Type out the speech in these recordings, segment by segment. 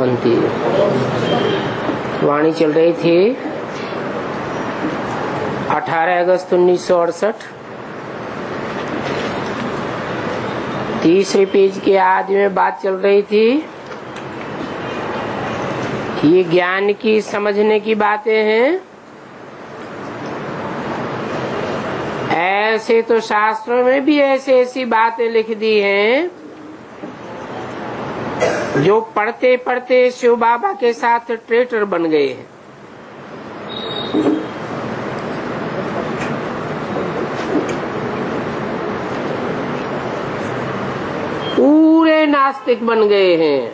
शांति। वाणी चल रही थी 18 अगस्त 1968, तीसरे पेज के आदि में बात चल रही थी। ये ज्ञान की समझने की बातें हैं। ऐसे तो शास्त्रों में भी ऐसी बातें लिख दी हैं जो पढ़ते पढ़ते शिव बाबा के साथ ट्रेटर बन गए हैं। पूरे नास्तिक बन गए हैं।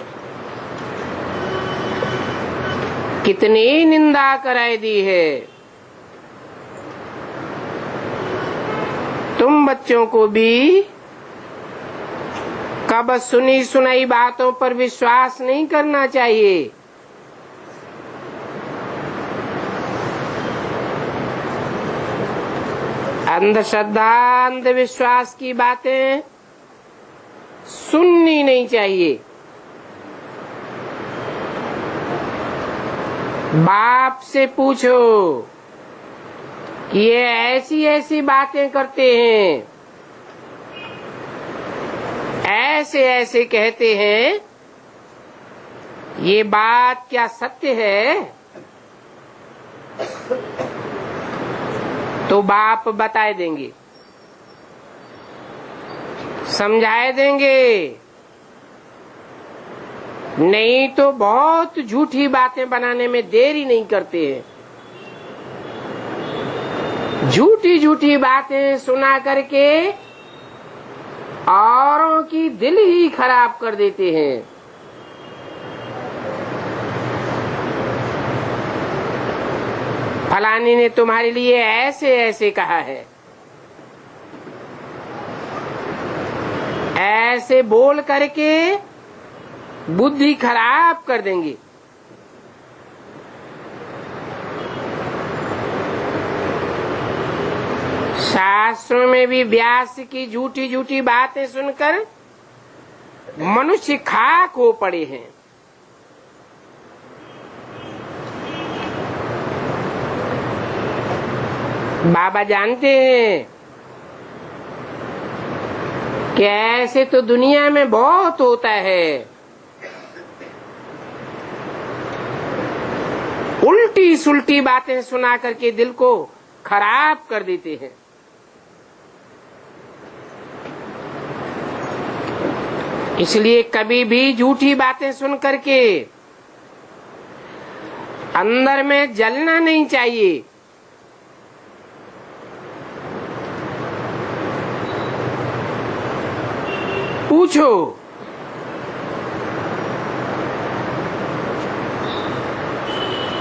कितनी निंदा कराई दी है। तुम बच्चों को भी कब सुनी सुनाई बातों पर विश्वास नहीं करना चाहिए। अंधश्रद्धा अंधविश्वास की बातें सुननी नहीं चाहिए। बाप से पूछो कि ये ऐसी ऐसी बातें करते हैं, ऐसे ऐसे कहते हैं, ये बात क्या सत्य है? तो बाप बताए देंगे, समझाए देंगे। नहीं तो बहुत झूठी बातें बनाने में देरी नहीं करते हैं। झूठी झूठी बातें सुना करके औरों की दिल ही खराब कर देते हैं। फलानी ने तुम्हारे लिए ऐसे ऐसे कहा है, ऐसे बोल करके बुद्धि खराब कर देंगे। शास्त्रों में भी व्यास की झूठी झूठी बातें सुनकर मनुष्य खाक हो पड़े हैं। बाबा जानते हैं कि ऐसे तो दुनिया में बहुत होता है। उल्टी सुल्टी बातें सुना करके दिल को खराब कर देते हैं। इसलिए कभी भी झूठी बातें सुन करके अंदर में जलना नहीं चाहिए। पूछो,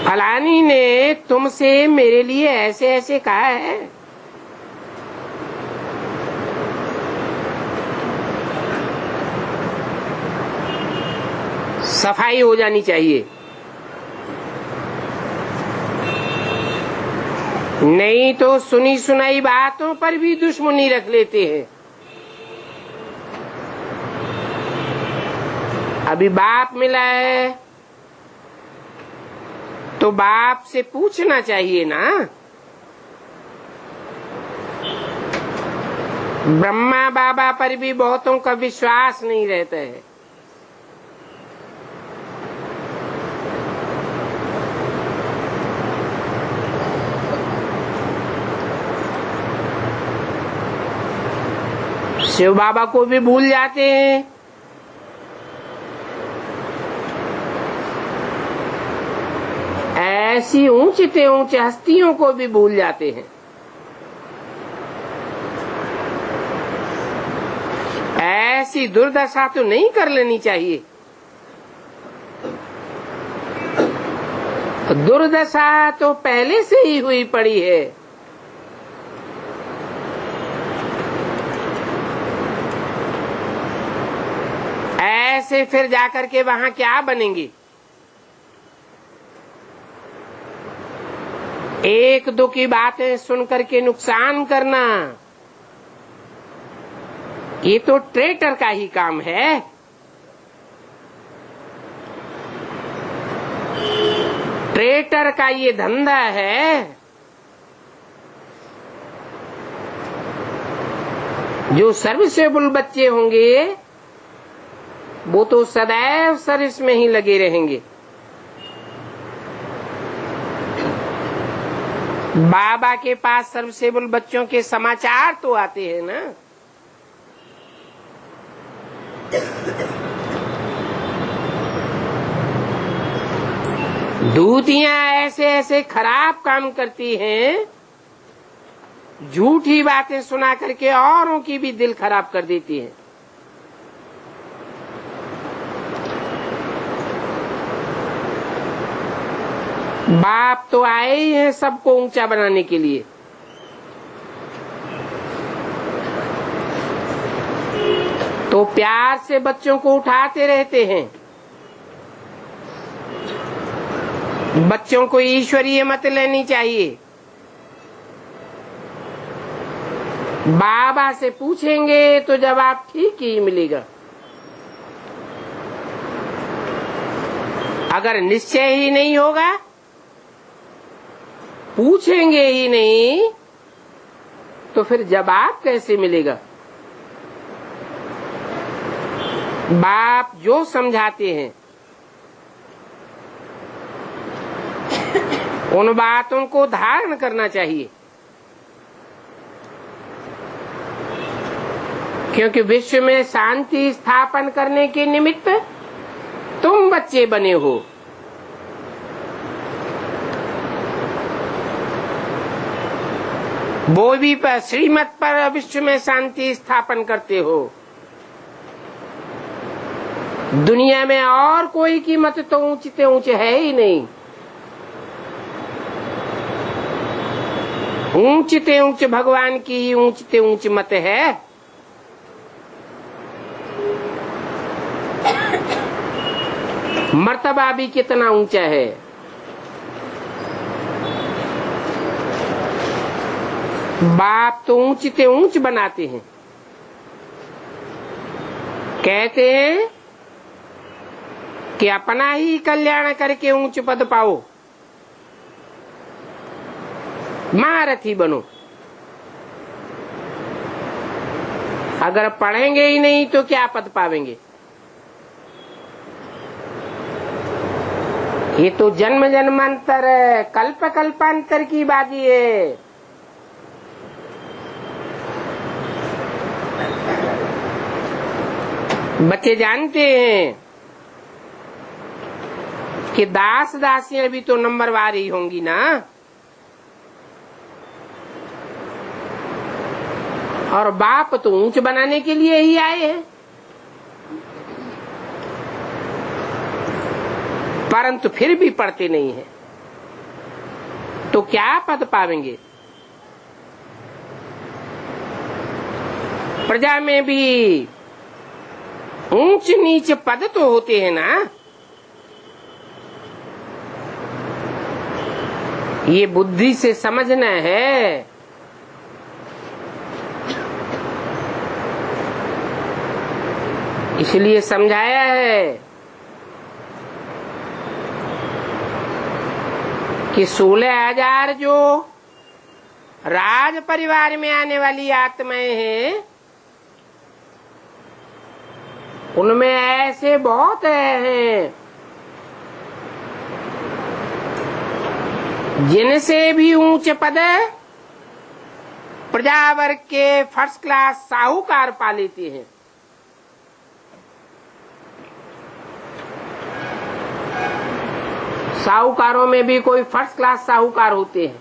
फलानी ने तुमसे मेरे लिए ऐसे ऐसे कहा है। सफाई हो जानी चाहिए। नहीं तो सुनी सुनाई बातों पर भी दुश्मनी रख लेते हैं। अभी बाप मिला है तो बाप से पूछना चाहिए ना। ब्रह्मा बाबा पर भी बहुतों का विश्वास नहीं रहता है। शिव बाबा को भी भूल जाते हैं। ऐसी ऊंची से ऊंची हस्तियों को भी भूल जाते हैं। ऐसी दुर्दशा तो नहीं कर लेनी चाहिए। दुर्दशा तो पहले से ही हुई पड़ी है। ऐसे फिर जाकर के वहां क्या बनेंगे? एक दो की बातें सुनकर के नुकसान करना, ये तो ट्रेटर का ही काम है। ट्रेटर का ये धंधा है। जो सर्विसेबल बच्चे होंगे वो तो सदैव सर्विस में ही लगे रहेंगे। बाबा के पास सर्विसेबल बच्चों के समाचार तो आते हैं ना। दूतियां ऐसे ऐसे खराब काम करती हैं, झूठी बातें सुना करके औरों की भी दिल खराब कर देती हैं। बाप तो आए ही हैं सबको ऊंचा बनाने के लिए। तो प्यार से बच्चों को उठाते रहते हैं। बच्चों को ईश्वरीय मत लेनी चाहिए। बाबा से पूछेंगे तो जवाब ठीक ही मिलेगा। अगर निश्चय ही नहीं होगा, पूछेंगे ही नहीं, तो फिर जवाब कैसे मिलेगा? बाप जो समझाते हैं उन बातों को धारण करना चाहिए, क्योंकि विश्व में शांति स्थापन करने के निमित्त तुम बच्चे बने हो। वो भी पर श्रीमत पर विश्व में शांति स्थापन करते हो। दुनिया में और कोई कीमत तो ऊंचते ऊंचे है ही नहीं। ऊंचते ऊंच भगवान की ही ऊंचते ऊंच मत है। मर्तबा भी कितना ऊंचा है। बाप तो ऊंचते ऊंच बनाते हैं। कहते हैं कि अपना ही कल्याण करके ऊंच पद पाओ, महारथी बनो। अगर पढ़ेंगे ही नहीं तो क्या पद पावेंगे? ये तो जन्म जन्मांतर कल्प कल्पांतर की बाजी है। बच्चे जानते हैं कि दास दासियां भी तो नंबरवार ही होंगी ना, और बाप तो ऊंच बनाने के लिए ही आए हैं। परंतु फिर भी पढ़ते नहीं हैं, तो क्या पद पावेंगे? प्रजा में भी ऊंच नीच पद तो होते हैं ना। ये बुद्धि से समझना है। इसलिए समझाया है कि 16,000 जो राज परिवार में आने वाली आत्माएं हैं, उनमें ऐसे बहुत हैं जिनसे भी ऊंच पद प्रजावर्ग के फर्स्ट क्लास साहूकार पा लेते हैं। साहूकारों में भी कोई फर्स्ट क्लास साहूकार होते हैं।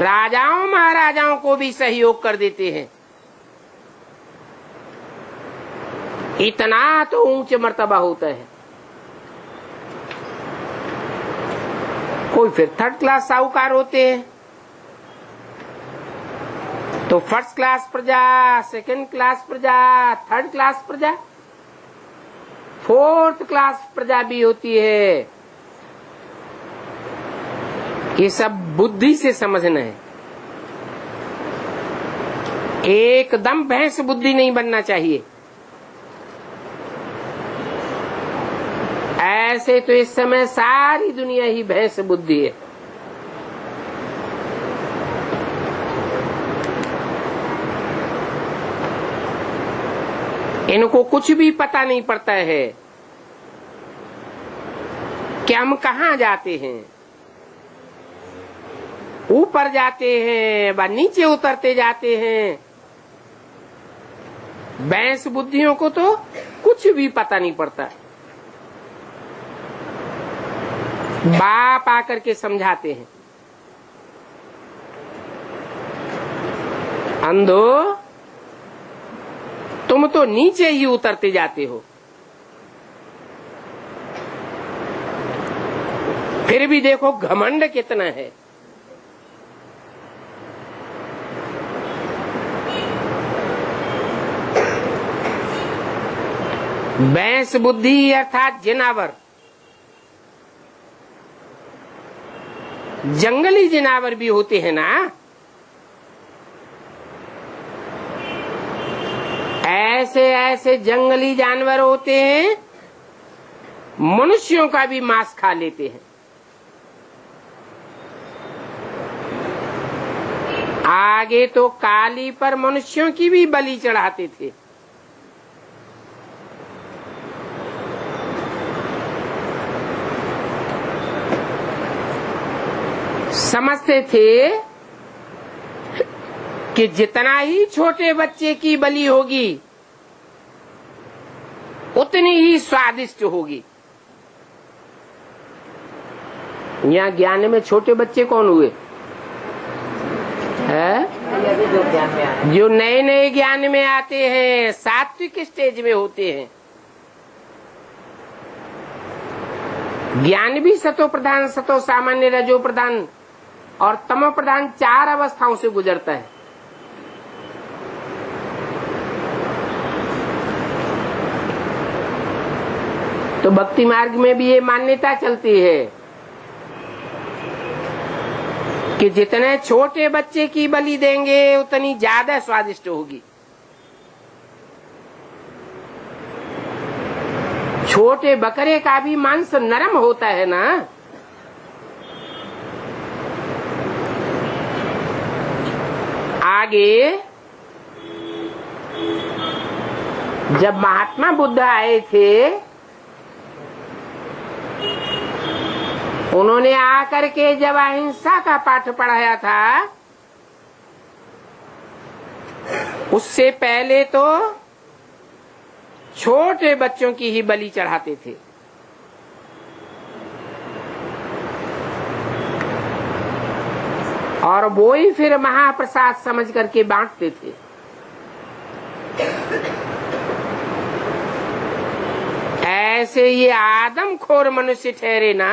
राजाओं महाराजाओं को भी सहयोग कर देते हैं। इतना तो ऊंच मर्तबा होता है। कोई फिर थर्ड क्लास साहूकार होते हैं, तो फर्स्ट क्लास प्रजा, सेकंड क्लास प्रजा, थर्ड क्लास प्रजा, फोर्थ क्लास प्रजा भी होती है। ये सब बुद्धि से समझना है। एकदम भैंस बुद्धि नहीं बनना चाहिए। ऐसे तो इस समय सारी दुनिया ही भैंस बुद्धि है। इनको कुछ भी पता नहीं पड़ता है कि हम कहाँ जाते हैं, ऊपर जाते हैं व नीचे उतरते जाते हैं। भैंस बुद्धियों को तो कुछ भी पता नहीं पड़ता। बाप आकर के समझाते हैं, अंधो तुम तो नीचे ही उतरते जाते हो, फिर भी देखो घमंड कितना है। भैंस बुद्धि अर्थात जिनावर, जंगली जिनावर भी होते हैं ना, ऐसे ऐसे जंगली जानवर होते हैं, मनुष्यों का भी मांस खा लेते हैं। आगे तो काली पर मनुष्यों की भी बलि चढ़ाते थे। समझते थे कि जितना ही छोटे बच्चे की बलि होगी उतनी ही स्वादिष्ट होगी। यहाँ ज्ञान में छोटे बच्चे कौन हुए हैं? जो नए नए ज्ञान में आते हैं, सात्विक स्टेज में होते हैं। ज्ञान भी सतो प्रधान, सतो सामान्य, रजो प्रधान और तमो प्रधान 4 अवस्थाओं से गुजरता है। तो भक्ति मार्ग में भी ये मान्यता चलती है कि जितने छोटे बच्चे की बलि देंगे उतनी ज्यादा स्वादिष्ट होगी। छोटे बकरे का भी मांस नरम होता है ना। आगे जब महात्मा बुद्ध आए थे, उन्होंने आकर के जब अहिंसा का पाठ पढ़ाया था, उससे पहले तो छोटे बच्चों की ही बलि चढ़ाते थे। और वो ही फिर महाप्रसाद समझ करके बांटते थे। ऐसे ये आदमखोर मनुष्य ठहरे ना,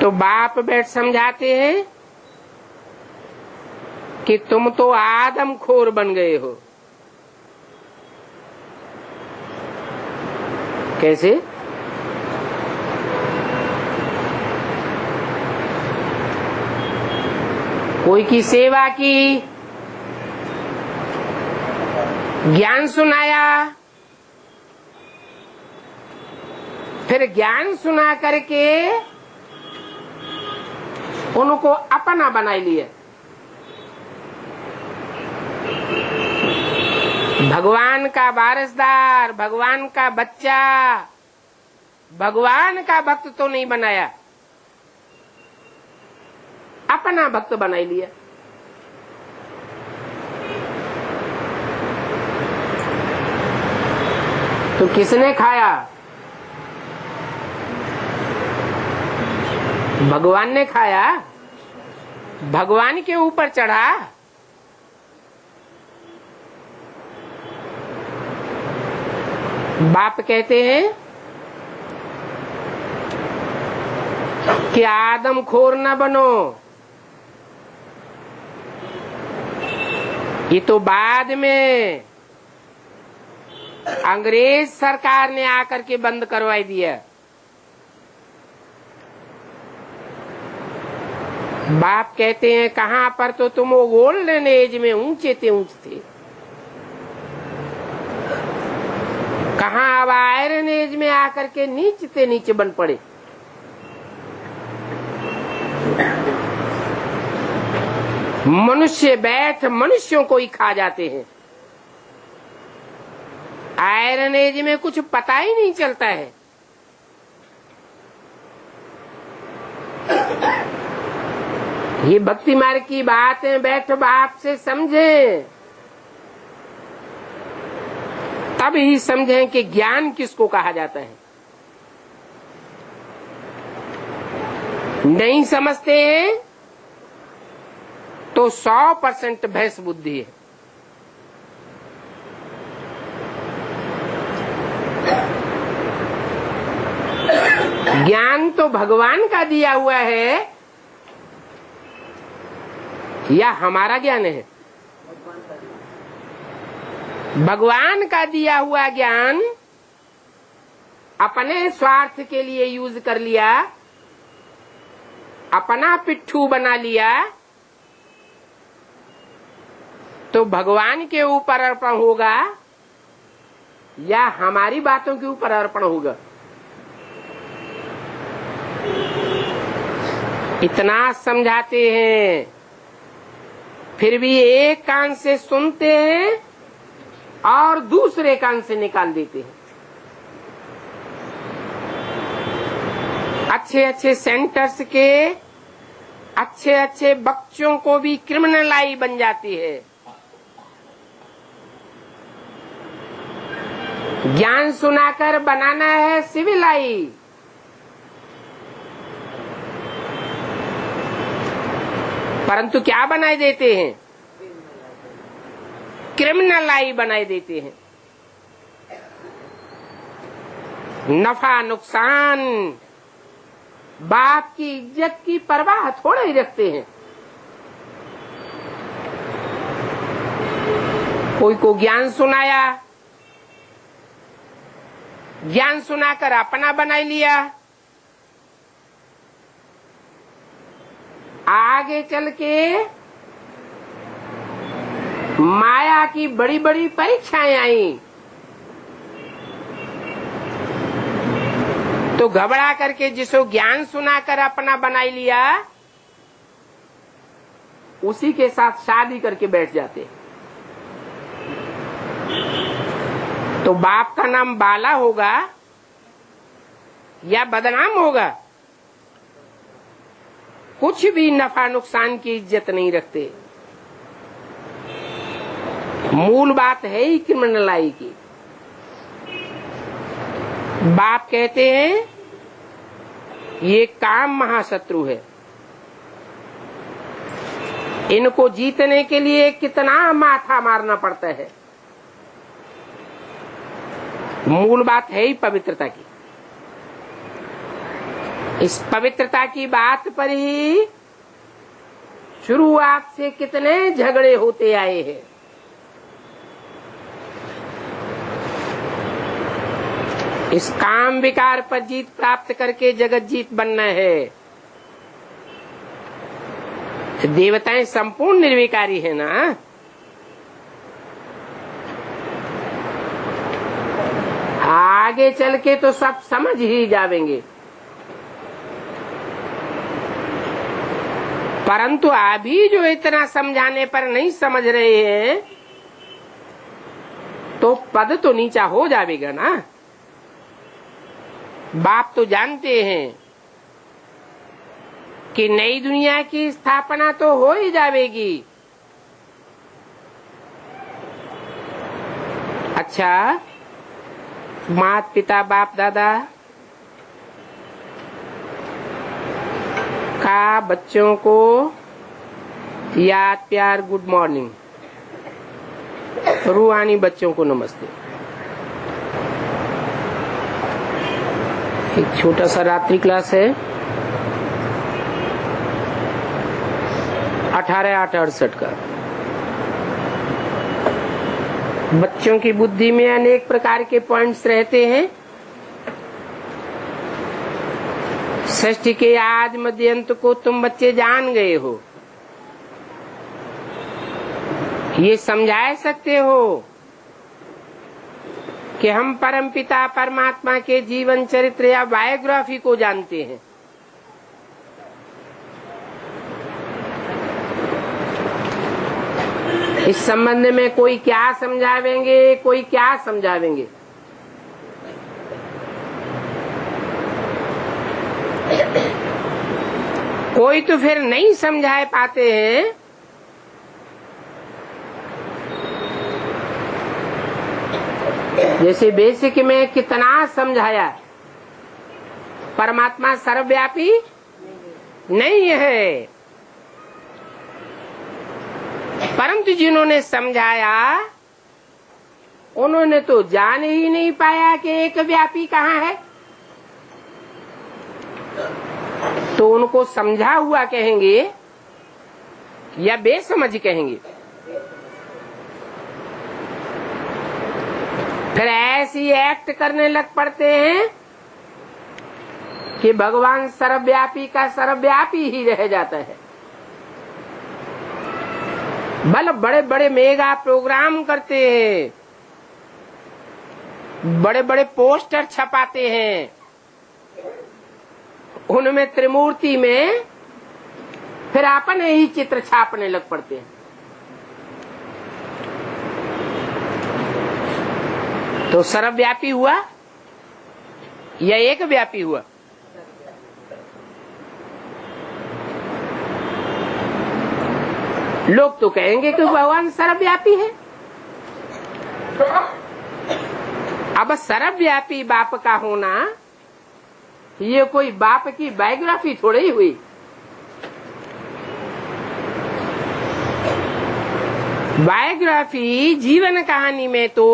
तो बाप बैठ समझाते हैं कि तुम तो आदमखोर बन गए हो। कैसे? कोई की सेवा की, ज्ञान सुनाया, फिर ज्ञान सुना करके उनको अपना बना लिया। भगवान का वारिसदार, भगवान का बच्चा, भगवान का भक्त तो नहीं बनाया, अपना भक्त बना लिया। तो किसने खाया? भगवान ने खाया। भगवान के ऊपर चढ़ा। बाप कहते हैं कि आदमखोर न बनो। ये तो बाद में अंग्रेज सरकार ने आकर के बंद करवाई दिया। बाप कहते हैं कहाँ पर तो तुम वो गोल्डन एज में ऊंचे थे, ऊंचे थे। कहाँ अब आयरन एज में आकर के नीचे नीचे बन पड़े। मनुष्य बैठ मनुष्यों को ही खा जाते हैं। आयरन एज में कुछ पता ही नहीं चलता है। ये भक्ति मार्ग की बातें बैठ बाप से समझें, तब ही समझें कि ज्ञान किसको कहा जाता है। नहीं समझते हैं तो 100% भैंस बुद्धि है। ज्ञान तो भगवान का दिया हुआ है या हमारा ज्ञान है? भगवान का दिया हुआ ज्ञान अपने स्वार्थ के लिए यूज कर लिया, अपना पिट्ठू बना लिया, तो भगवान के ऊपर अर्पण होगा या हमारी बातों के ऊपर अर्पण होगा? इतना समझाते हैं, फिर भी एक कान से सुनते हैं और दूसरे कान से निकाल देते हैं। अच्छे अच्छे सेंटर्स के अच्छे अच्छे बच्चों को भी क्रिमिनल बन जाती है। ज्ञान सुनाकर बनाना है सिविल आई। परंतु क्या बनाए देते हैं? क्रिमिनल आई बनाए देते हैं। नफा नुकसान, बाप की इज्जत की परवाह थोड़ा ही रखते हैं। कोई को ज्ञान सुनाया, ज्ञान सुनाकर अपना बना लिया, आगे चल के माया की बड़ी बड़ी परीक्षाएं आई तो घबरा करके जिसको ज्ञान सुनाकर अपना बना लिया, उसी के साथ शादी करके बैठ जाते। तो बाप का नाम बाला होगा या बदनाम होगा? कुछ भी नफा नुकसान की इज्जत नहीं रखते। मूल बात है ही क्रिमिनलाई की। बाप कहते हैं ये काम महाशत्रु है, इनको जीतने के लिए कितना माथा मारना पड़ता है। मूल बात है ही पवित्रता की। इस पवित्रता की बात पर ही शुरुआत से कितने झगड़े होते आए हैं। इस काम विकार पर जीत प्राप्त करके जगत जीत बनना है। देवताएं संपूर्ण निर्विकारी है ना। आगे चल के तो सब समझ ही जावेंगे, परंतु अभी जो इतना समझाने पर नहीं समझ रहे हैं तो पद तो नीचा हो जाएगा ना। बाप तो जानते हैं कि नई दुनिया की स्थापना तो हो ही जाएगी। अच्छा, माता पिता बाप दादा का बच्चों को याद प्यार गुड मॉर्निंग, रूहानी बच्चों को नमस्ते। एक छोटा सा रात्रि क्लास है 18/8/68 का। बच्चों की बुद्धि में अनेक प्रकार के पॉइंट्स रहते हैं। षष्ठी के आज मध्य अंत को तुम बच्चे जान गए हो, ये समझा सकते हो कि हम परमपिता परमात्मा के जीवन चरित्र या बायोग्राफी को जानते हैं। इस संबंध में कोई क्या समझावेंगे, कोई क्या समझावेंगे। कोई तो फिर नहीं समझा पाते हैं। जैसे बेसिक में कितना समझाया, परमात्मा सर्वव्यापी नहीं है, परंतु जिन्होंने समझाया उन्होंने तो जान ही नहीं पाया कि एक व्यापी कहाँ है, तो उनको समझा हुआ कहेंगे या बेसमझ कहेंगे। फिर ऐसी एक्ट करने लग पड़ते हैं कि भगवान सर्वव्यापी का सर्वव्यापी ही रह जाता है। बल बड़े बड़े मेगा प्रोग्राम करते हैं, बड़े बड़े पोस्टर छपाते हैं, उनमें त्रिमूर्ति में फिर अपने ही चित्र छापने लग पड़ते हैं। तो सर्वव्यापी हुआ या एक व्यापी हुआ? लोग तो कहेंगे कि भगवान सर्वव्यापी है। अब सर्वव्यापी बाप का होना ये कोई बाप की बायोग्राफी थोड़ी ही हुई। बायोग्राफी जीवन कहानी में तो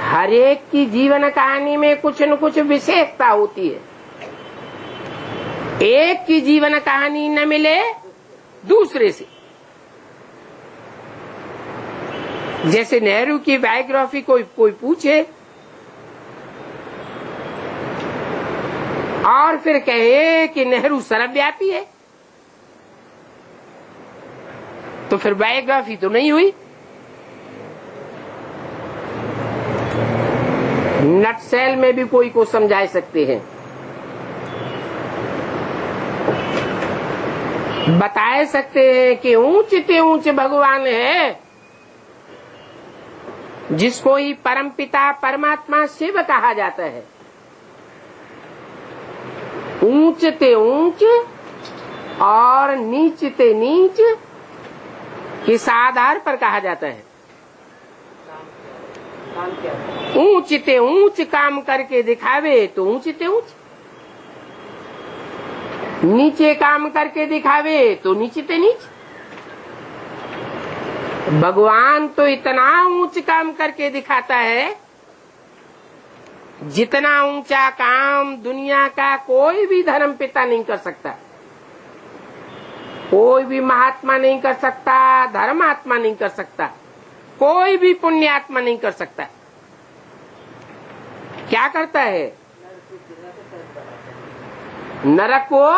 हर एक की जीवन कहानी में कुछ न कुछ विशेषता होती है। एक की जीवन कहानी न मिले दूसरे से। जैसे नेहरू की बायोग्राफी कोई पूछे और फिर कहे कि नेहरू सर्वव्यापी है, तो फिर बायोग्राफी तो नहीं हुई। नटसेल में भी कोई को समझा सकते हैं, बता सकते हैं कि ऊंच ते ऊंच भगवान है, जिसको ही परमपिता परमात्मा शिव कहा जाता है। ऊंच ते ऊंच और नीच ते नीच किस आधार पर कहा जाता है? ऊंच ते ऊंच काम करके दिखावे तो ऊंच ते ऊंच, नीचे काम करके दिखावे तो नीचे ते नीच। भगवान तो इतना ऊंच काम करके दिखाता है, जितना ऊंचा काम दुनिया का कोई भी धर्म पिता नहीं कर सकता, कोई भी महात्मा नहीं कर सकता, धर्मात्मा नहीं कर सकता, कोई भी पुण्यात्मा नहीं कर सकता। क्या करता है? नरक को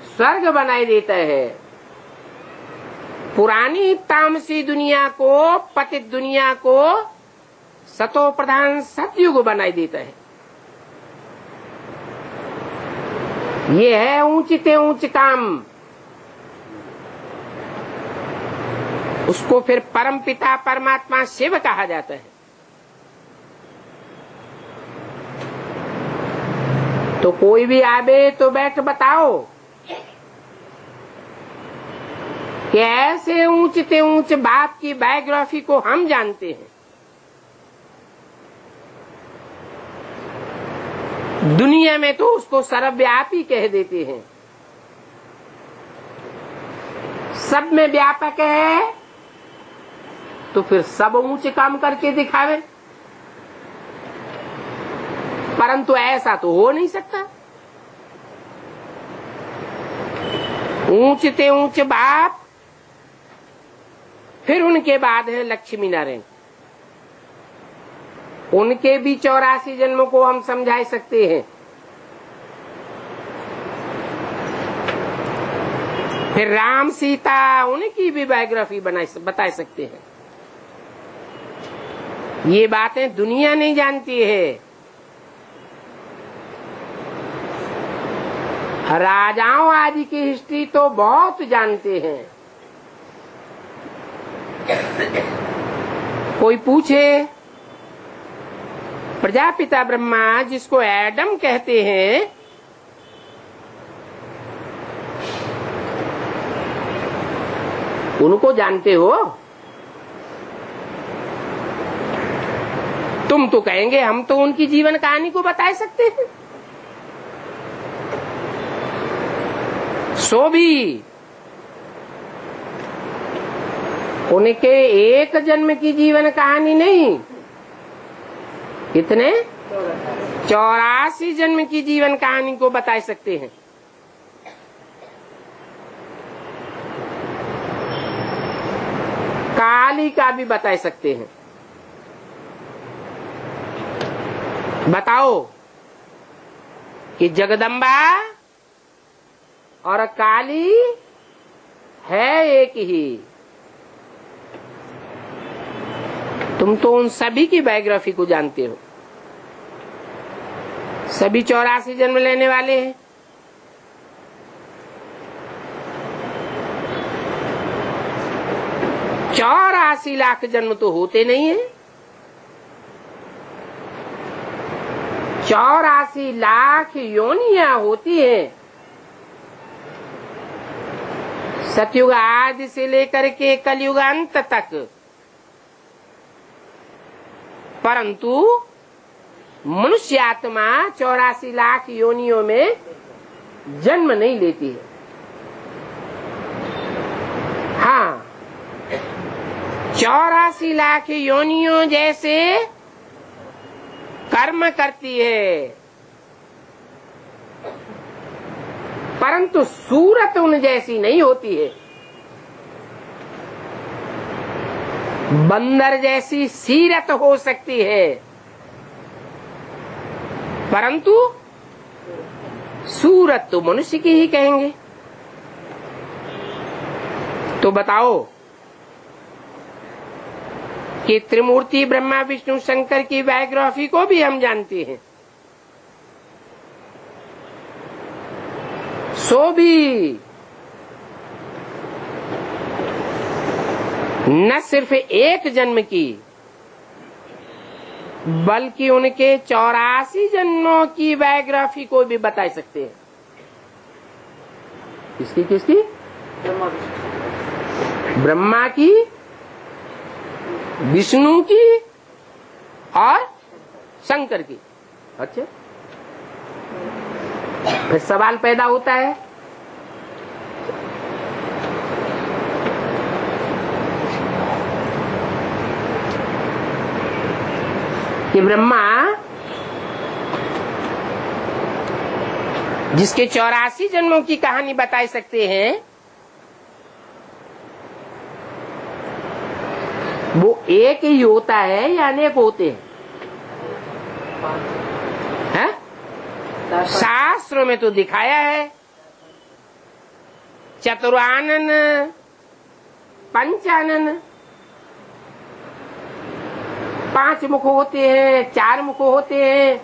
स्वर्ग बनाई देता है, पुरानी तामसी दुनिया को, पतित दुनिया को सतो प्रधान सतयुग बनाई देता है। ये है ऊंचते ऊंच काम। उसको फिर परम पिता परमात्मा शिव कहा जाता है। तो कोई भी आवे तो बैठ बताओ कि ऐसे ऊंचते ऊंच बाप की बायोग्राफी को हम जानते हैं। दुनिया में तो उसको सर्वव्यापी कह देते हैं, सब में व्यापक है, तो फिर सब ऊंचे काम करके दिखावे। परंतु ऐसा तो हो नहीं सकता। ऊंचते ऊंच बाप, फिर उनके बाद है लक्ष्मी नारायण। उनके भी 84 जन्मों को हम समझा सकते हैं। फिर राम सीता, उनकी भी बायोग्राफी बता सकते हैं। ये बातें दुनिया नहीं जानती है। राजाओं आदि की हिस्ट्री तो बहुत जानते हैं। कोई पूछे प्रजापिता ब्रह्मा, जिसको एडम कहते हैं, उनको जानते हो? तुम तो कहेंगे हम तो उनकी जीवन कहानी को बता सकते हैं। सो भी उनके एक जन्म की जीवन कहानी नहीं, कितने 84 जन्म की जीवन कहानी को बता सकते हैं। काली का भी बता सकते हैं। बताओ कि जगदम्बा और काली है एक ही। तुम तो उन सभी की बायोग्राफी को जानते हो। सभी 84 जन्म लेने वाले हैं। चौरासी लाख जन्म तो होते नहीं है। 84 लाख योनियां होती हैं। सतयुग आदि से लेकर के कलयुग अंत तक। परंतु मनुष्य आत्मा 84 लाख योनियों में जन्म नहीं लेती है। हाँ, 84 लाख योनियों जैसे कर्म करती है, परंतु सूरत उन जैसी नहीं होती है। बंदर जैसी सीरत हो सकती है, परंतु सूरत तो मनुष्य की ही कहेंगे। तो बताओ कि त्रिमूर्ति ब्रह्मा विष्णु शंकर की बायोग्राफी को भी हम जानते हैं। सो भी न सिर्फ एक जन्म की, बल्कि उनके 84 जन्मों की बायोग्राफी को भी बता सकते हैं। किसकी किसकी? ब्रह्मा की, विष्णु की और शंकर की। अच्छा, फिर सवाल पैदा होता है कि ब्रह्मा जिसके 84 जन्मों की कहानी बता सकते हैं, वो एक ही होता है या अनेक होते हैं? शास्त्रों में तो दिखाया है चतुरानन पंचानन, 5 मुख होते हैं, 4 मुख होते हैं।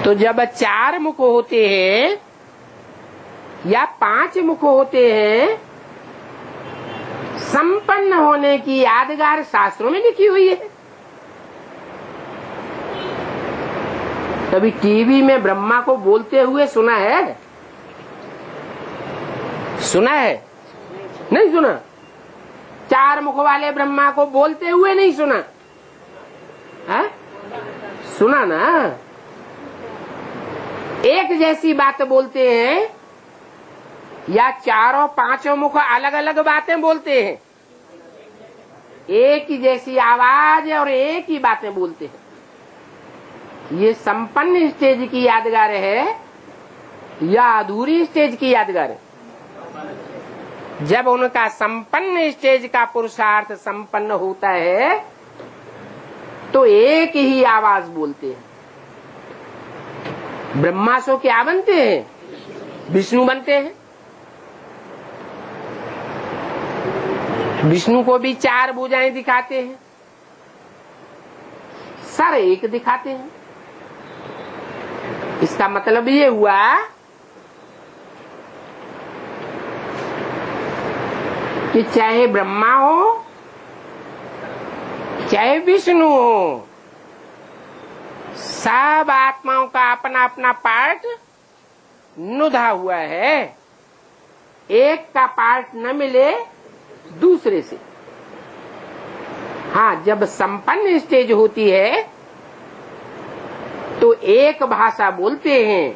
तो जब 4 मुख होते हैं या 5 मुख होते हैं, संपन्न होने की यादगार शास्त्रों में लिखी हुई है। कभी टीवी में ब्रह्मा को बोलते हुए सुना है? सुना है? नहीं सुना। 4 मुख वाले ब्रह्मा को बोलते हुए नहीं सुना है? सुना ना। एक जैसी बात बोलते हैं या 4-5 मुख अलग अलग बातें बोलते हैं? एक ही जैसी आवाज और एक ही बातें बोलते हैं। ये संपन्न स्टेज की यादगार है या अधूरी स्टेज की यादगार है? जब उनका संपन्न स्टेज का पुरुषार्थ संपन्न होता है तो एक ही आवाज बोलते हैं। ब्रह्मा सो क्या बनते हैं? विष्णु बनते हैं। विष्णु को भी 4 भुजाएं दिखाते हैं, सर एक दिखाते हैं। इसका मतलब ये हुआ कि चाहे ब्रह्मा हो चाहे विष्णु हो, सब आत्माओं का अपना अपना पार्ट नुधा हुआ है। एक का पार्ट न मिले दूसरे से। हाँ, जब संपन्न स्टेज होती है तो एक भाषा बोलते हैं,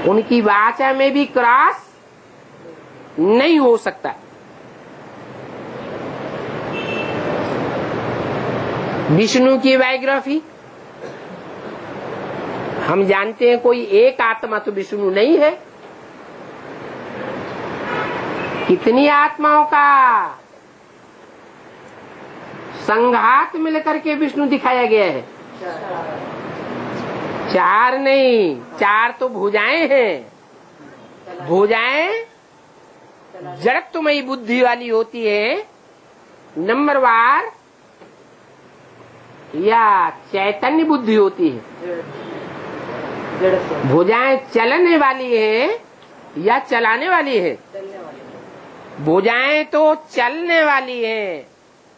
उनकी भाषा में भी क्रॉस नहीं हो सकता। विष्णु की बायोग्राफी हम जानते हैं, कोई एक आत्मा तो विष्णु नहीं है, कितनी आत्माओं का संघात मिलकर के विष्णु दिखाया गया है। 4 नहीं, 4 तो भुजाएं हैं। भुजाएं जड़त्वमयी बुद्धि वाली होती है, नंबरवार या चैतन्य बुद्धि होती है। भुजाएं चलने वाली है या चलाने वाली है? भुजाएं तो चलने वाली है,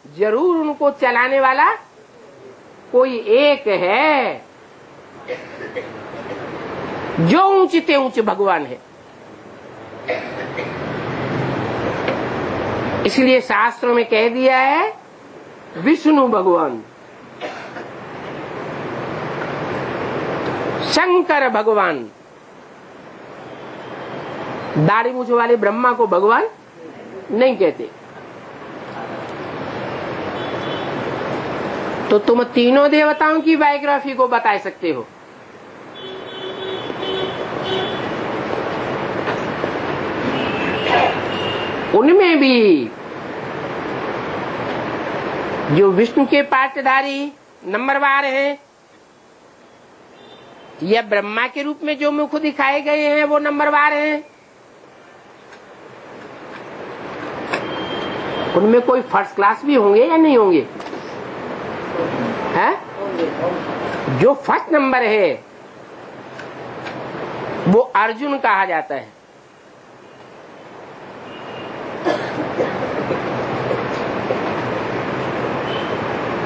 जरूर उनको चलाने वाला कोई एक है, जो ऊंचते ऊंच भगवान है। इसलिए शास्त्रों में कह दिया है विष्णु भगवान, शंकर भगवान। दाढ़ी मूछ वाले ब्रह्मा को भगवान नहीं कहते। तो तुम तीनों देवताओं की बायोग्राफी को बता सकते हो। उनमें भी जो विष्णु के पात्रधारी नंबरवार हैं या ब्रह्मा के रूप में जो मुख दिखाए गए हैं वो नंबरवार हैं। उनमें कोई फर्स्ट क्लास भी होंगे या नहीं होंगे? है? जो फर्स्ट नंबर है वो अर्जुन कहा जाता है।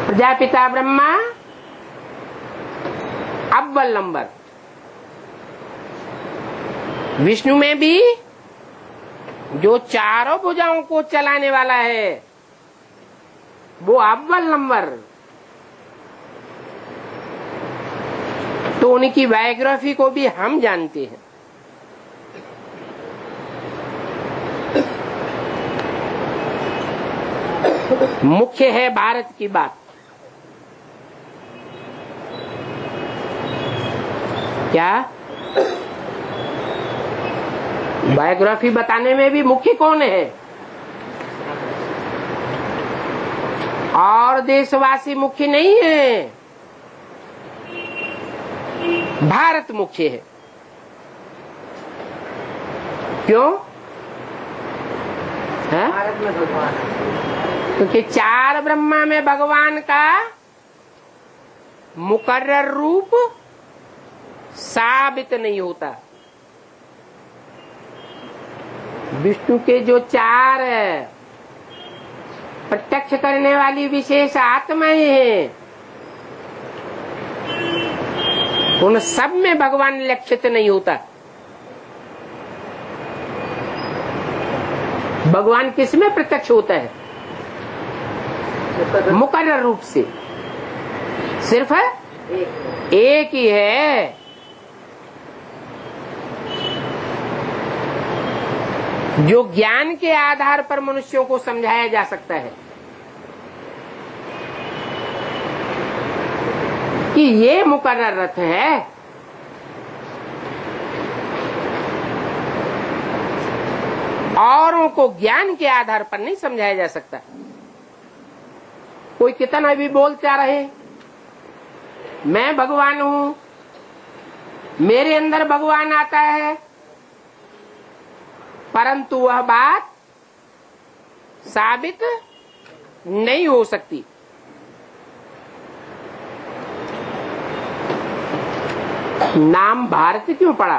प्रजापिता ब्रह्मा अव्वल नंबर। विष्णु में भी जो चारों भुजाओं को चलाने वाला है वो अव्वल नंबर। तो उनकी बायोग्राफी को भी हम जानते हैं। मुख्य है भारत की बात। क्या बायोग्राफी बताने में भी मुख्य कौन है? और देशवासी मुख्य नहीं है, भारत मुख्य है। क्यों है? भारत में भगवान है। क्योंकि 4 ब्रह्मा में भगवान का मुकर्रर रूप साबित नहीं होता। विष्णु के जो 4 प्रत्यक्ष करने वाली विशेष आत्माएं हैं, उन सब में भगवान लक्षित नहीं होता। भगवान किस में प्रत्यक्ष होता है? मुकर्रर रूप से। सिर्फ एक ही है। जो ज्ञान के आधार पर मनुष्यों को समझाया जा सकता है कि ये मुकर्रर रथ है, औरों को ज्ञान के आधार पर नहीं समझाया जा सकता। कोई कितना भी बोलता रहे मैं भगवान हूं, मेरे अंदर भगवान आता है, परंतु वह बात साबित नहीं हो सकती। नाम भारत क्यों पड़ा?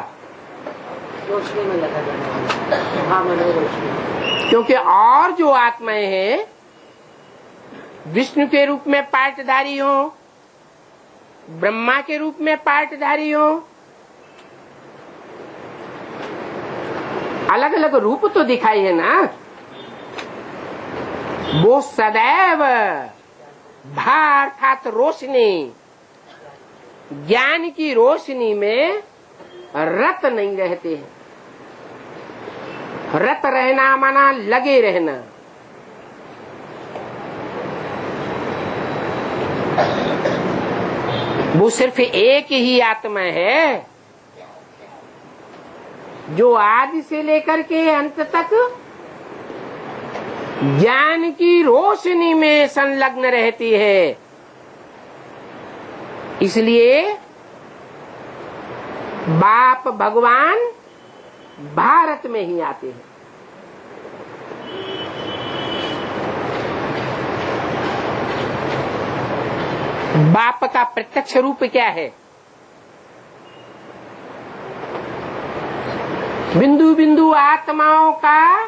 रोशनी में लगा जाना, हाँ रोशनी। क्योंकि और जो आत्माएं हैं विष्णु के रूप में पार्टधारी हो, ब्रह्मा के रूप में पार्टधारी हो, अलग अलग रूप तो दिखाई है ना, वो सदैव भा अर्थात रोशनी, ज्ञान की रोशनी में रत नहीं रहते हैं। रत रहना माना लगे रहना। वो सिर्फ एक ही आत्मा है जो आदि से लेकर के अंत तक ज्ञान की रोशनी में संलग्न रहती है। इसलिए बाप भगवान भारत में ही आते हैं। बाप का प्रत्यक्ष रूप क्या है? बिंदु बिंदु आत्माओं का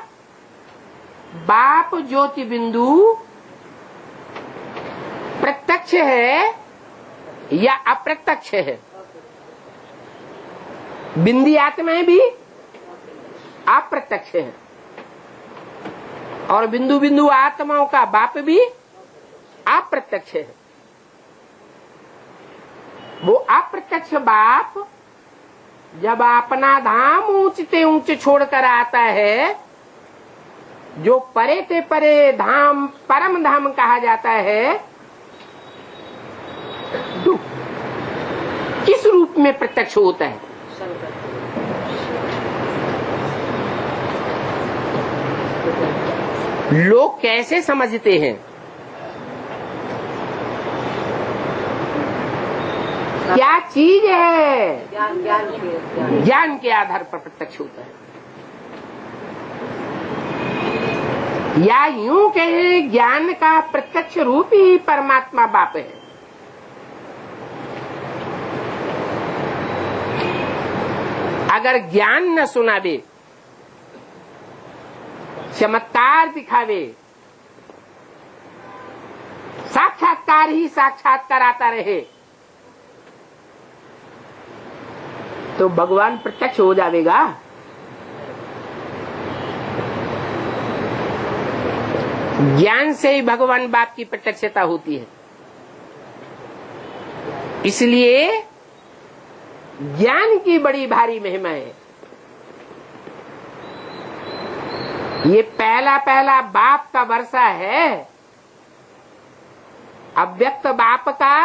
बाप ज्योति बिंदु प्रत्यक्ष है या अप्रत्यक्ष है? बिंदी आत्माएं भी अप्रत्यक्ष है और बिंदु बिंदु आत्माओं का बाप भी अप्रत्यक्ष है। वो अप्रत्यक्ष बाप जब अपना धाम ऊंचते ऊंचे छोड़कर आता है, जो परे ते परे धाम परम धाम कहा जाता है, तो किस रूप में प्रत्यक्ष होता है? लोग कैसे समझते हैं? क्या चीज है? ज्ञान के आधार पर प्रत्यक्ष होता है। या यूं कहें ज्ञान का प्रत्यक्ष रूप ही परमात्मा बाप है। अगर ज्ञान न सुनावे, चमत्कार दिखावे, साक्षात्कार ही साक्षात्कार आता रहे, तो भगवान प्रत्यक्ष हो जाएगा। ज्ञान से ही भगवान बाप की प्रत्यक्षता होती है। इसलिए ज्ञान की बड़ी भारी महिमा है। ये पहला पहला बाप का वर्षा है। अव्यक्त बाप का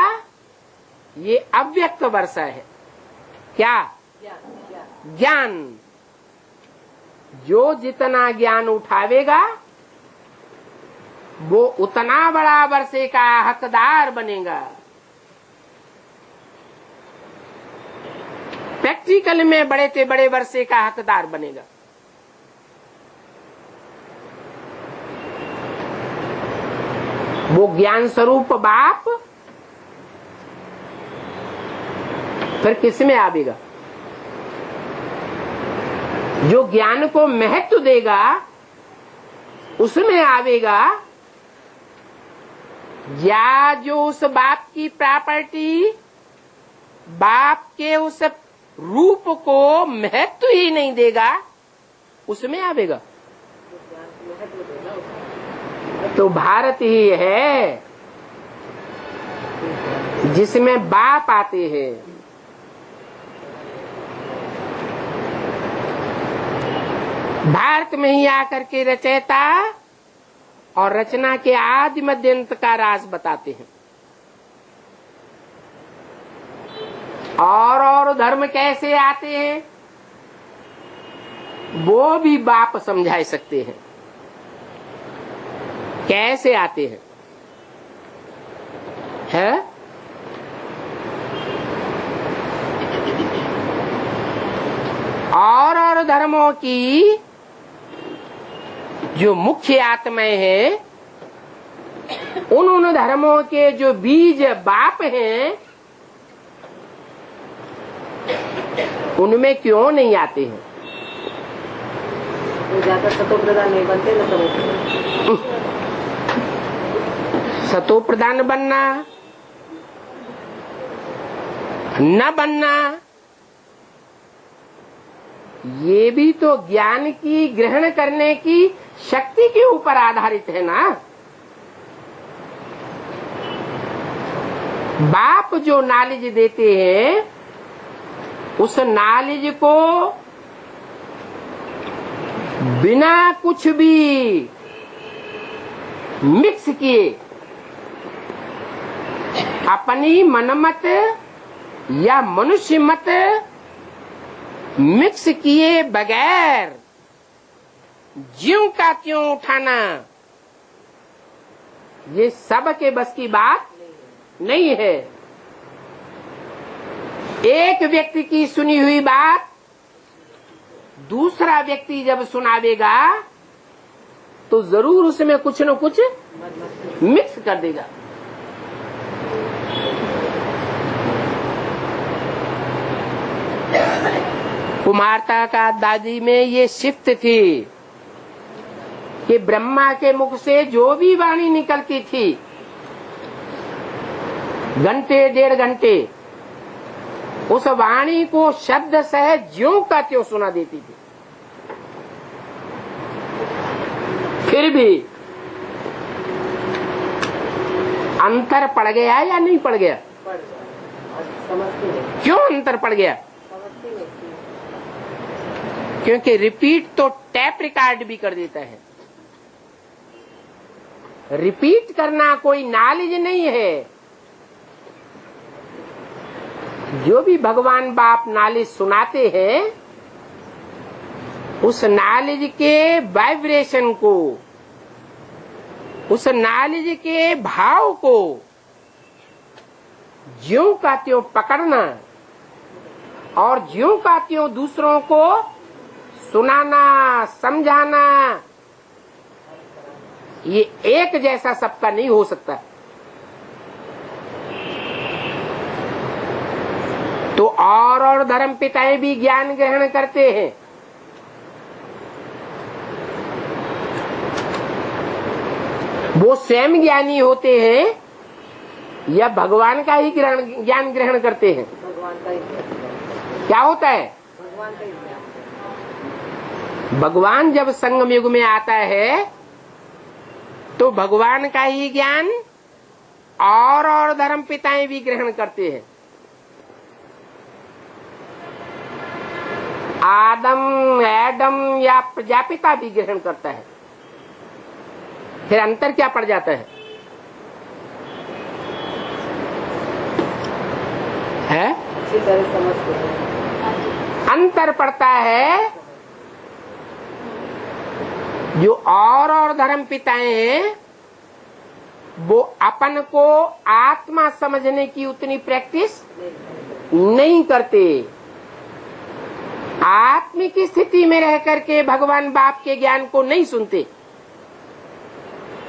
ये अव्यक्त वर्षा है। क्या? ज्ञान। जो जितना ज्ञान उठावेगा वो उतना बड़ा वर्षे का हकदार बनेगा। प्रैक्टिकल में बड़े से बड़े वर्षे का हकदार बनेगा। वो ज्ञान स्वरूप बाप फिर किस में आवेगा? जो ज्ञान को महत्व देगा उसमें आवेगा, या जो उस बाप की प्रॉपर्टी, बाप के उस रूप को महत्व ही नहीं देगा उसमें आवेगा। तो भारत ही है जिसमें बाप आते हैं। भारत में ही आकर के रचयिता और रचना के आदि मध्य अंत का राज बताते हैं। और धर्म कैसे आते हैं वो भी बाप समझा सकते हैं। कैसे आते हैं? है? और धर्मों की जो मुख्य आत्माएं हैं, उन धर्मों के जो बीज बाप हैं, उनमें क्यों नहीं आते हैं? ज्यादा सतो प्रधान नहीं बनते ना, तो सतो प्रधान बनना न बनना, ये भी तो ज्ञान की ग्रहण करने की शक्ति के ऊपर आधारित है ना। बाप जो नॉलेज देते हैं, उस नॉलेज को बिना कुछ भी मिक्स किए, अपनी मनमत या मनुष्य मत मिक्स किए बगैर ज्यों का त्यों उठाना, ये सब के बस की बात नहीं है। एक व्यक्ति की सुनी हुई बात दूसरा व्यक्ति जब सुनावेगा तो जरूर उसमें कुछ न कुछ मिक्स कर देगा। कुमारता का दादी में ये शिफ्ट थी कि ब्रह्मा के मुख से जो भी वाणी निकलती थी, घंटे 1.5 घंटे उस वाणी को शब्द सह ज्यों का त्यों सुना देती थी। फिर भी अंतर पड़ गया या नहीं पड़ गया? क्यों अंतर पड़ गया? क्योंकि रिपीट तो टैप रिकॉर्ड भी कर देता है। रिपीट करना कोई नॉलेज नहीं है। जो भी भगवान बाप नॉलेज सुनाते हैं, उस नॉलेज के वाइब्रेशन को, उस नॉलेज के भाव को ज्यों का त्यों पकड़ना और ज्यों का त्यों दूसरों को सुनाना, समझाना, ये एक जैसा सबका नहीं हो सकता। तो और धर्म पिताएं भी ज्ञान ग्रहण करते हैं। वो स्वयं ज्ञानी होते हैं या भगवान का ही ज्ञान ग्रहण करते हैं? भगवान का ही क्या होता है? भगवान का ही ज्ञान। भगवान जब संगम युग में आता है तो भगवान का ही ज्ञान और धर्म पिताएं भी ग्रहण करते हैं। एडम या प्रजापिता भी ग्रहण करता है। फिर अंतर क्या पड़ जाता है? अच्छी तरह समझते हैं। अंतर पड़ता है जो और धर्म पिताएं हैं, वो अपन को आत्मा समझने की उतनी प्रैक्टिस नहीं करते। आत्मिक स्थिति में रह करके भगवान बाप के ज्ञान को नहीं सुनते।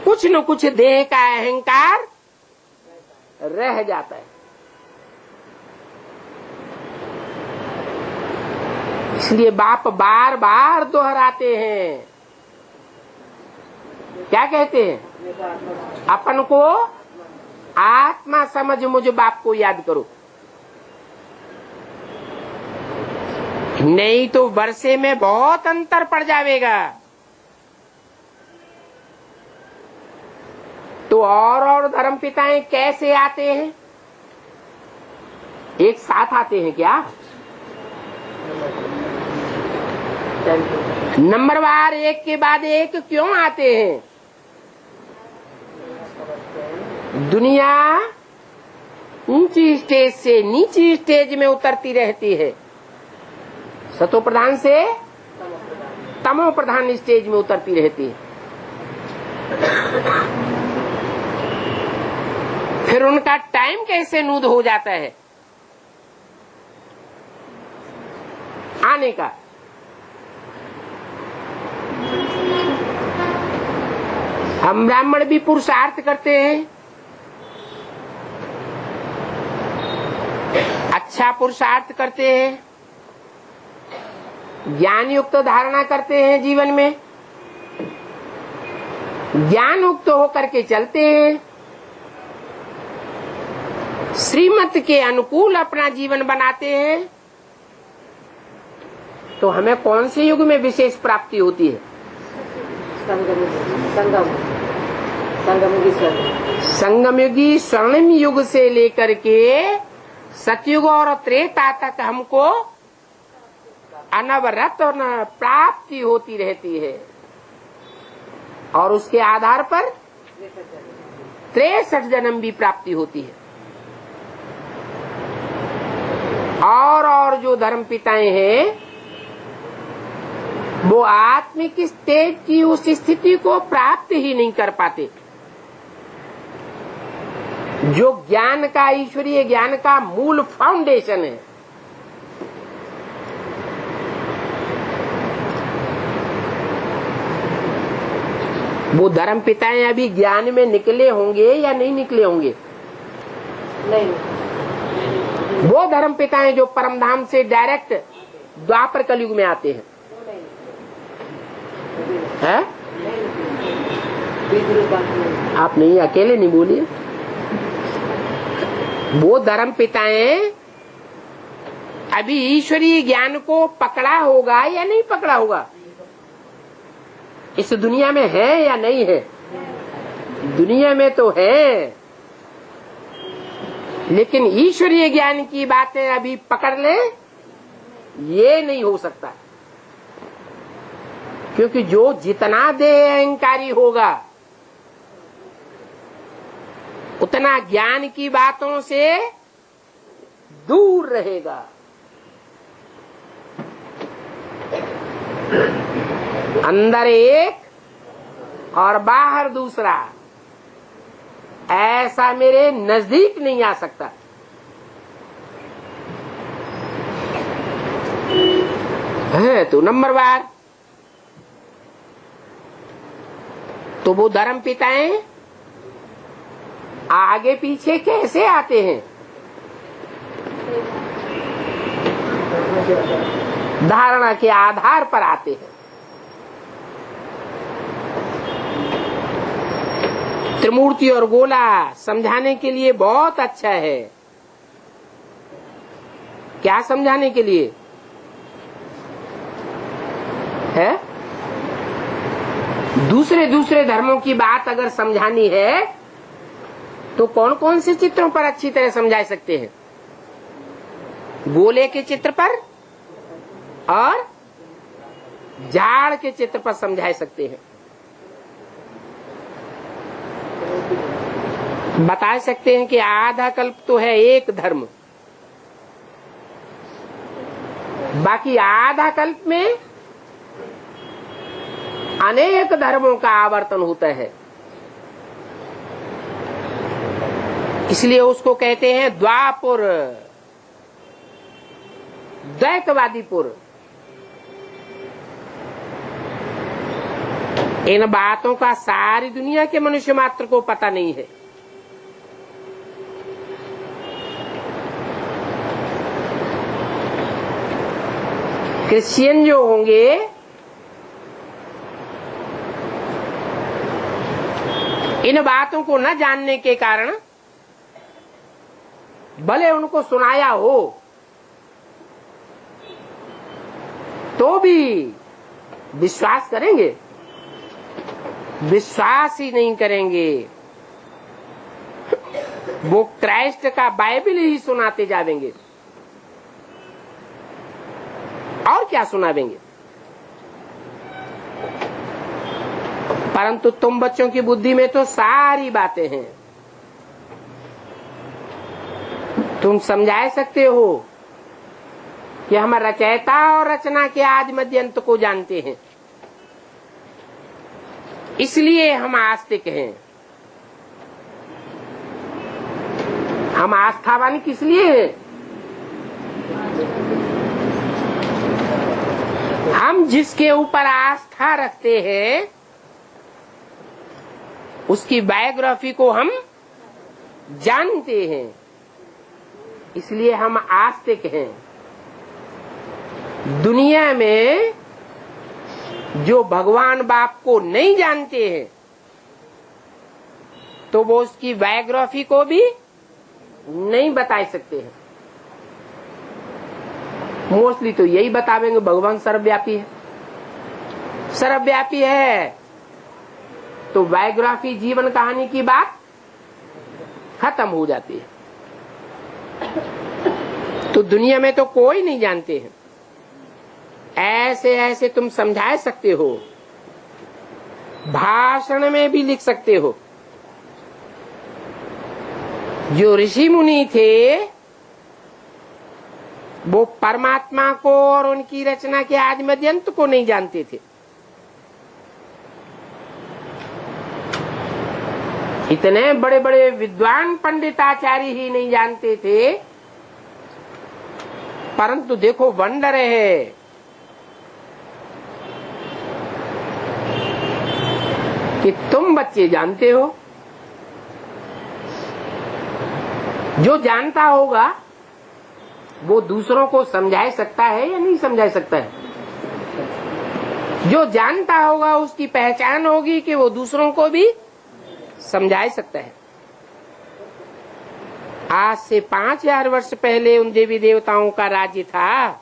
कुछ न कुछ देह का अहंकार रह जाता है। इसलिए बाप बार बार दोहराते हैं। क्या कहते हैं? अपन को आत्मा समझ मुझ बाप को याद करो, नहीं तो वर्षे में बहुत अंतर पड़ जाएगा। तो और धर्म पिताएं कैसे आते हैं? एक साथ आते हैं क्या? नंबरवार एक के बाद एक क्यों आते हैं? दुनिया ऊंची स्टेज से नीची स्टेज में उतरती रहती है। सतो प्रधान से तमो प्रधान स्टेज में उतरती रहती है। फिर उनका टाइम कैसे नूद हो जाता है आने का? हम ब्राह्मण भी पुरुषार्थ करते हैं, अच्छा पुरुषार्थ करते हैं, ज्ञान युक्त धारणा करते हैं, जीवन में ज्ञान युक्त होकर के चलते हैं, श्रीमत के अनुकूल अपना जीवन बनाते हैं, तो हमें कौन से युग में विशेष प्राप्ति होती है? संगमयुगी स्वर्णिम युग से लेकर के सतयुग और त्रेता तक हमको अनवरत और प्राप्ति होती रहती है, और उसके आधार पर 63 जन्म भी प्राप्ति होती है। और जो धर्म पिताएं हैं वो आत्मिक स्टेज की उस स्थिति को प्राप्त ही नहीं कर पाते जो ज्ञान का, ईश्वरीय ज्ञान का मूल फाउंडेशन है। वो धर्म पिताएं अभी ज्ञान में निकले होंगे या नहीं निकले होंगे? नहीं। वो धर्म पिताएं जो परमधाम से डायरेक्ट द्वापर कलयुग में आते हैं, है? आप नहीं, अकेले नहीं बोलिए। वो धर्म पिताएं अभी ईश्वरीय ज्ञान को पकड़ा होगा या नहीं पकड़ा होगा? इस दुनिया में है या नहीं है? दुनिया में तो है, लेकिन ईश्वरीय ज्ञान की बातें अभी पकड़ ले, ये नहीं हो सकता। क्योंकि जो जितना देह अहंकारी होगा उतना ज्ञान की बातों से दूर रहेगा। अंदर एक और बाहर दूसरा, ऐसा मेरे नजदीक नहीं आ सकता। है तो नंबर बार। तो वो धर्म पिताएं आगे पीछे कैसे आते हैं? धारणा के आधार पर आते हैं। त्रिमूर्ति और गोला समझाने के लिए बहुत अच्छा है। क्या समझाने के लिए है? दूसरे धर्मों की बात अगर समझानी है तो कौन कौन से चित्रों पर अच्छी तरह समझा सकते हैं? गोले के चित्र पर और झाड़ के चित्र पर समझा सकते हैं। बता सकते हैं कि आधा कल्प तो है एक धर्म, बाकी आधा कल्प में अनेक धर्मों का आवर्तन होता है। इसलिए उसको कहते हैं द्वापुर, द्वैतवादीपुर। इन बातों का सारी दुनिया के मनुष्य मात्र को पता नहीं है। क्रिश्चियन जो होंगे इन बातों को न जानने के कारण भले उनको सुनाया हो तो भी विश्वास करेंगे? विश्वास ही नहीं करेंगे। वो क्राइस्ट का बाइबल ही सुनाते जाएंगे और क्या सुनावेंगे? परंतु तुम बच्चों की बुद्धि में तो सारी बातें हैं। तुम समझा सकते हो कि हम रचयिता और रचना के आदि मध्य अंत को जानते हैं, इसलिए हम आस्तिक हैं। हम आस्थावान किस लिए हैं? हम जिसके ऊपर आस्था रखते हैं उसकी बायोग्राफी को हम जानते हैं, इसलिए हम आस्तिक हैं। दुनिया में जो भगवान बाप को नहीं जानते हैं तो वो उसकी बायोग्राफी को भी नहीं बता सकते हैं। मोस्टली तो यही बतावेंगे भगवान सर्वव्यापी है, सर्वव्यापी है, तो बायोग्राफी जीवन कहानी की बात खत्म हो जाती है। तो दुनिया में तो कोई नहीं जानते हैं। ऐसे ऐसे तुम समझा सकते हो, भाषण में भी लिख सकते हो। जो ऋषि मुनि थे वो परमात्मा को और उनकी रचना के आदि मध्य अंत को नहीं जानते थे। इतने बड़े बड़े विद्वान पंडिताचार्य ही नहीं जानते थे, परंतु देखो वंडर है, कि तुम बच्चे जानते हो। जो जानता होगा वो दूसरों को समझा सकता है या नहीं समझा सकता है? जो जानता होगा उसकी पहचान होगी कि वो दूसरों को भी समझा सकता है। आज से 5000 वर्ष पहले उन देवी देवताओं का राज्य था,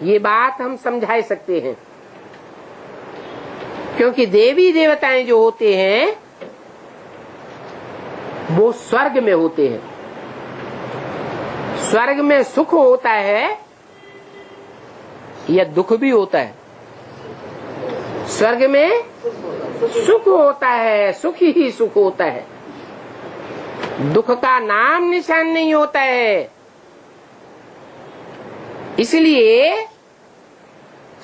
ये बात हम समझा सकते हैं। क्योंकि देवी देवताएं जो होते हैं वो स्वर्ग में होते हैं। स्वर्ग में सुख होता है या दुख भी होता है? स्वर्ग में सुख होता है, सुख ही सुख होता है, दुख का नाम निशान नहीं होता है। इसलिए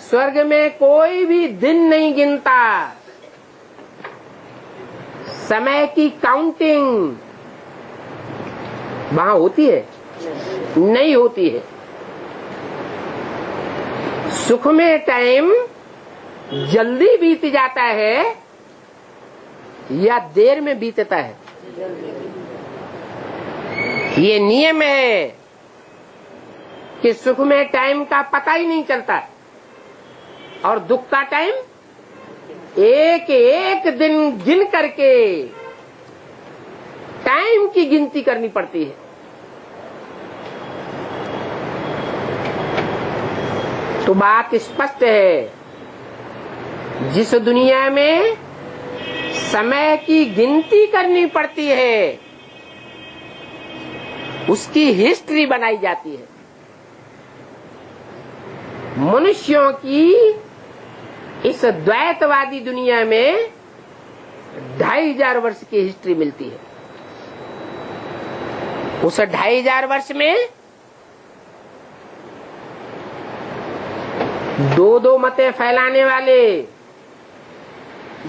स्वर्ग में कोई भी दिन नहीं गिनता, समय की काउंटिंग वहां होती है? नहीं होती है। सुख में टाइम जल्दी बीत जाता है या देर में बीतता है? ये नियम है कि सुख में टाइम का पता ही नहीं चलता और दुख का टाइम एक एक दिन गिन करके टाइम की गिनती करनी पड़ती है। तो बात स्पष्ट है, जिस दुनिया में समय की गिनती करनी पड़ती है उसकी हिस्ट्री बनाई जाती है। मनुष्यों की इस द्वैतवादी दुनिया में 2500 वर्ष की हिस्ट्री मिलती है। उस 2500 वर्ष में दो मतें फैलाने वाले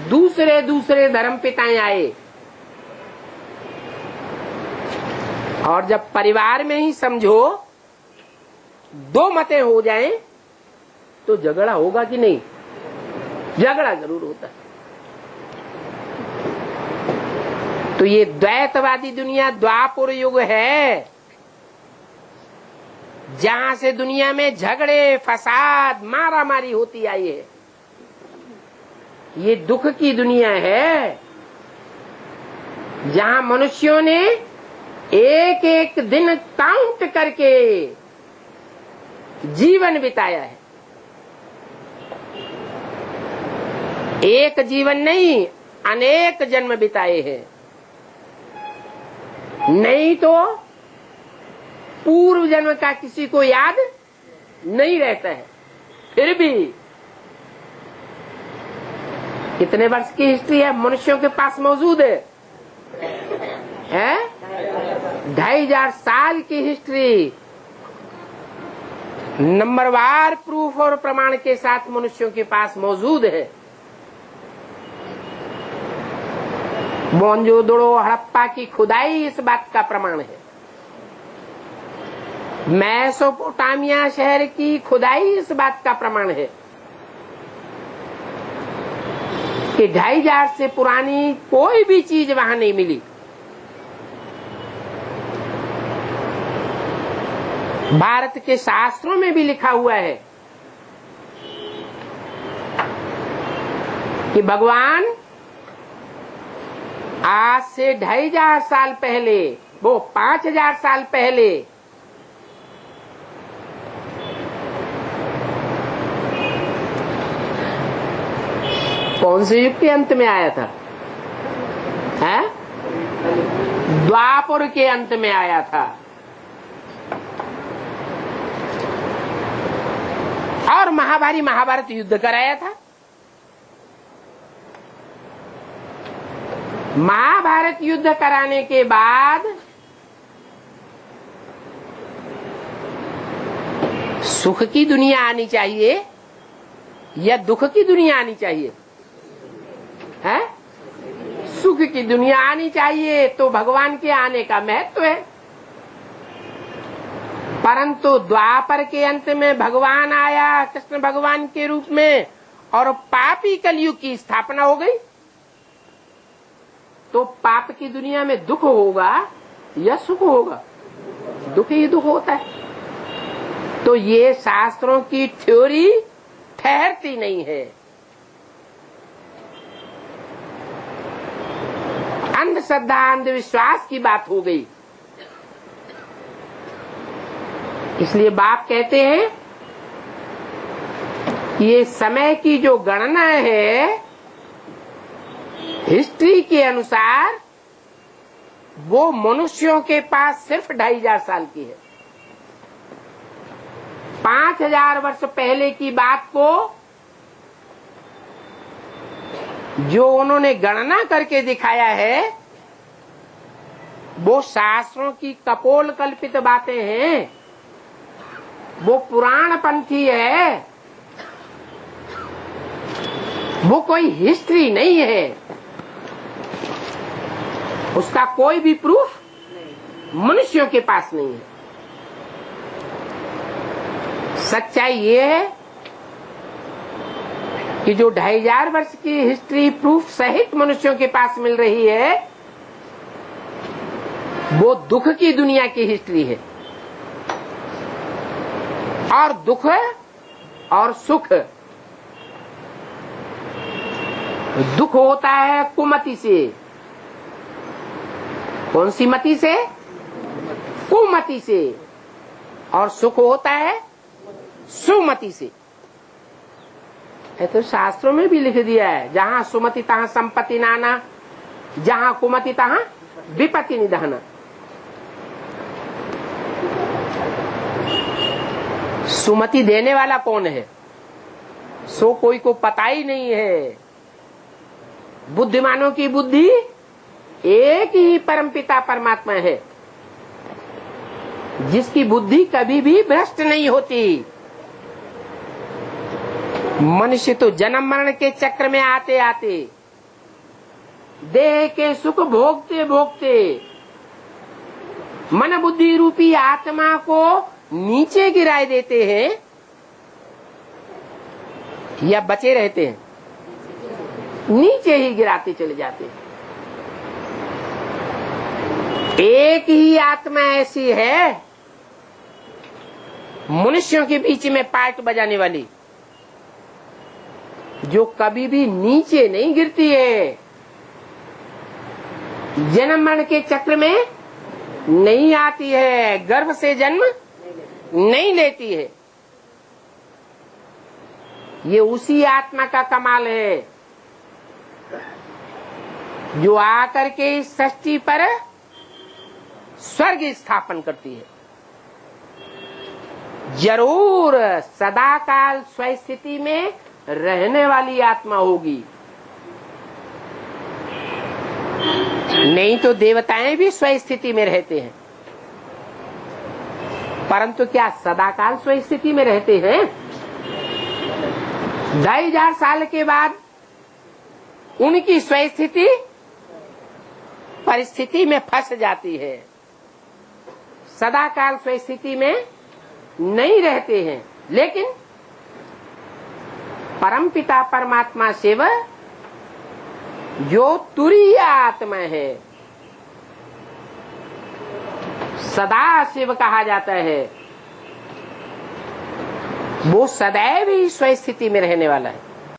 दूसरे दूसरे धर्म पिताएं आए, और जब परिवार में ही समझो 2 मतें हो जाएं तो झगड़ा होगा कि नहीं? झगड़ा जरूर होता है। तो ये द्वैतवादी दुनिया द्वापर युग है, जहां से दुनिया में झगड़े, फसाद, मारा मारी होती आई है। ये दुख की दुनिया है, जहां मनुष्यों ने एक एक दिन काउंट करके जीवन बिताया है। एक जीवन नहीं, अनेक जन्म बिताए हैं। नहीं तो पूर्व जन्म का किसी को याद नहीं रहता है। फिर भी कितने वर्ष की हिस्ट्री है मनुष्यों के पास मौजूद है? 2500 साल की हिस्ट्री नंबरवार प्रूफ और प्रमाण के साथ मनुष्यों के पास मौजूद है। मोहनजोदड़ो, हड़प्पा की खुदाई इस बात का प्रमाण है। मेसोपोटामिया शहर की खुदाई इस बात का प्रमाण है। कि 2500 से पुरानी कोई भी चीज वहां नहीं मिली। भारत के शास्त्रों में भी लिखा हुआ है कि भगवान आज से 2500 साल पहले, वो 5000 साल पहले कौन से युग के अंत में आया था? है द्वापर के अंत में आया था। और महाभारत युद्ध कराया था। महाभारत युद्ध कराने के बाद सुख की दुनिया आनी चाहिए या दुख की दुनिया आनी चाहिए? है सुख की दुनिया आनी चाहिए, तो भगवान के आने का महत्व है। परंतु द्वापर के अंत में भगवान आया कृष्ण भगवान के रूप में, और पापी कलयुग की स्थापना हो गई। तो पाप की दुनिया में दुख होगा या सुख होगा? दुख ही दुख होता है। तो ये शास्त्रों की थ्योरी ठहरती नहीं है, अंधश्रद्धा अंधविश्वास की बात हो गई। इसलिए बाप कहते हैं ये समय की जो गणना है हिस्ट्री के अनुसार, वो मनुष्यों के पास सिर्फ 2500 साल की है। 5000 वर्ष पहले की बात को जो उन्होंने गणना करके दिखाया है, वो शास्त्रों की कपोल कल्पित बातें हैं, वो पुराण पंथी है, वो कोई हिस्ट्री नहीं है। उसका कोई भी प्रूफ मनुष्यों के पास नहीं है। सच्चाई ये है कि जो 2500 वर्ष की हिस्ट्री प्रूफ सहित मनुष्यों के पास मिल रही है, वो दुख की दुनिया की हिस्ट्री है। और दुख और सुख, दुख होता है कुमति से। कौन सी मति से? कुमति से। और सुख होता है सुमति से। तो शास्त्रों में भी लिख दिया है, जहाँ सुमति तहाँ संपत्ति नाना, जहाँ कुमति तहाँ विपत्ति निधन। सुमति देने वाला कौन है? सो कोई को पता ही नहीं है। बुद्धिमानों की बुद्धि एक ही परमपिता परमात्मा है, जिसकी बुद्धि कभी भी भ्रष्ट नहीं होती। मनुष्य तो जन्म मरण के चक्र में आते आते, देह के सुख भोगते भोगते, मन बुद्धि रूपी आत्मा को नीचे गिराए देते हैं या बचे रहते हैं? नीचे ही गिराते चले जाते हैं। एक ही आत्मा ऐसी है मनुष्यों के बीच में पार्ट बजाने वाली, जो कभी भी नीचे नहीं गिरती है, जन्म मरण के चक्र में नहीं आती है, गर्भ से जन्म नहीं लेती है। ये उसी आत्मा का कमाल है जो आकर के इस सृष्टि पर स्वर्ग स्थापन करती है। जरूर सदाकाल स्वस्थिति में रहने वाली आत्मा होगी, नहीं तो देवताएं भी स्वस्थिति में रहते हैं। परंतु क्या सदाकाल स्वस्थिति में रहते हैं? 2500 साल के बाद उनकी स्वस्थिति परिस्थिति में फंस जाती है, सदाकाल स्वस्थिति में नहीं रहते हैं। लेकिन परमपिता परमात्मा शिव जो तुरीय आत्मा है, सदा शिव कहा जाता है, वो सदैव ही स्वस्थिति में रहने वाला है।